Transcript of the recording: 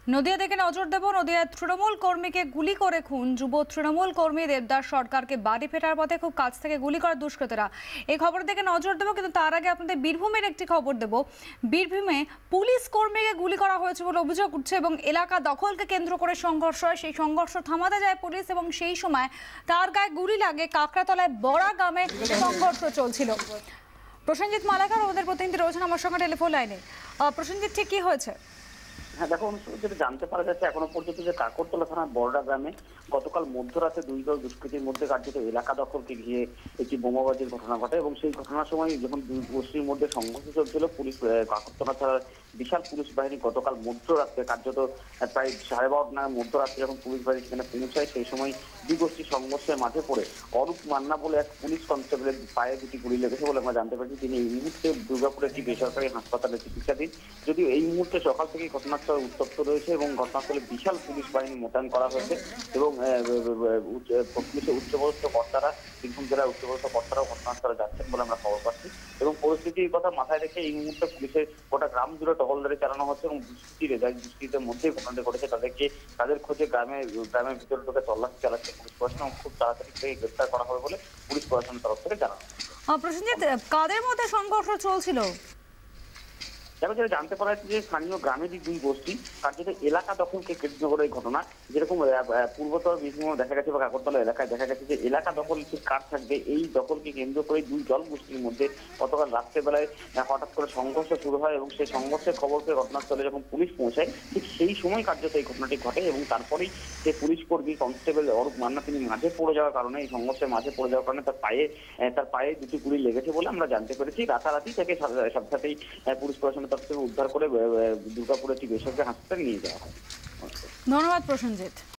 নদিয়া থেকে নজর দেব। নদিয়ায় তৃণমূল কর্মীকে গুলি করে খুন। যুব তৃণমূল কর্মী দেবদাস সরকারকে বাড়ি ফেরার পথে খুব কাছ থেকে গুলি করে দুষ্কৃতীরা। এই খবর থেকে নজর দেব, কিন্তু তার আগে আপনাদের বীরভূমের একটি খবর দেব। বীরভূমে পুলিশ কর্মীকে গুলি করা হয়েছে বলে অভিযোগ উঠছে এবং এলাকা দখলকে কেন্দ্র করে সংঘর্ষ হয়। সেই সংঘর্ষ থামাতে যায় পুলিশ এবং সেই সময় তার গায়ে গুলি লাগে। কাকড়াতলায় বড়া গ্রামে সংঘর্ষ চলছিল। প্রসেনজিৎ মালাকার আমাদের প্রতিনিধি রয়েছেন আমার সঙ্গে টেলিফোন লাইনে। প্রসেনজিৎ, ঠিক কি হয়েছে? হ্যাঁ দেখো, যেটা জানতে পারা যাচ্ছে এখনো পর্যন্ত যে কাকড়তলা থানার বড়ডা গ্রামে গতকাল মধ্যরাতে দুই দল দুষ্কৃতীর মধ্যে কার্যত এলাকা দখলকে ঘিরে একটি বোমাবাজির ঘটনা ঘটে এবং সেই ঘটনার সময় যখন দুই গোষ্ঠীর মধ্যে সংঘর্ষ চলছিল, পুলিশ কাকড়তলা থানার বিশাল পুলিশ বাহিনী গতকাল মধ্যরাত্রে কার্যত প্রায় 12:30 নাগাদ মধ্যরাত্রে যখন পুলিশ বাহিনী সেখানে পৌঁছায়, সেই সময় দুই গোষ্ঠীর সংঘর্ষের মাঝে পড়ে অরূপ মান্না বলে এক পুলিশ কনস্টেবলের পায়ে দুটি গুলি লেগেছে বলে আমরা জানতে পারছি। তিনি এই মুহূর্তে দুর্গাপুরের একটি বেসরকারি হাসপাতালে চিকিৎসাধীন। যদিও এই মুহূর্তে সকাল থেকে ঘটনাস্থল উত্তপ্ত রয়েছে এবং ঘটনাস্থলে বিশাল পুলিশ বাহিনী মোতায়েন করা হয়েছে এবং পুলিশের উচ্চপদস্থ কর্তারা, বীরভূম জেলার উচ্চপদস্থ কর্তারাও ঘটনাস্থলে যাচ্ছেন বলে আমরা খবর পাচ্ছি। এবং পরিস্থিতির কথা মাথায় রেখে এই মুহূর্তে পুলিশের গোটা গ্রাম জুড়ে টহলদারি চালানো হচ্ছে এবং দুষ্কৃতীদের মধ্যে ঘটনাটি ঘটেছে তাদের খোঁজে গ্রামের ভিতরে ঢুকে তল্লাশি চালাচ্ছে পুলিশ প্রশাসন এবং খুব তাড়াতাড়ি থেকে গ্রেফতার করা হবে বলে পুলিশ প্রশাসনের তরফ থেকে জানানো। প্রসেনজিৎ, কাদের মধ্যে সংঘর্ষ চলছিল? দেখো, যেটা জানতে পারা যাচ্ছে যে স্থানীয় গ্রামেরই দুই গোষ্ঠী কার্যত এলাকা দখলকে কেন্দ্র করে এই ঘটনা। যেরকম পূর্বতর বীরভূম দেখা গেছে বা কাকড়তলা এলাকায় দেখা গেছে যে এলাকা দখল ঠিক কার থাকবে, এই দখলকে কেন্দ্র করে দুই দল গোষ্ঠীর মধ্যে গতকাল রাত্রেবেলায় হঠাৎ করে সংঘর্ষ শুরু হয় এবং সেই সংঘর্ষের খবর পেয়ে ঘটনাস্থলে যখন পুলিশ পৌঁছায়, ঠিক সেই সময় কার্যত এই ঘটনাটি ঘটে এবং তারপরেই যে পুলিশ কর্মী কনস্টেবল অরূপ মান্না তিনি মাঝে পড়ে যাওয়ার কারণে, এই সংঘর্ষের মাঝে পড়ে যাওয়ার কারণে তার পায়ে দুটি গুলি লেগেছে বলে আমরা জানতে পেরেছি। রাতারাতি তাকে সাথে সাথেই পুলিশ প্রশাসনের তরফ থেকে উদ্ধার করে দুর্গাপুরের একটি বেসরকারি হাসপাতালে নিয়ে যাওয়া হয়। ধন্যবাদ প্রসেনজিৎ।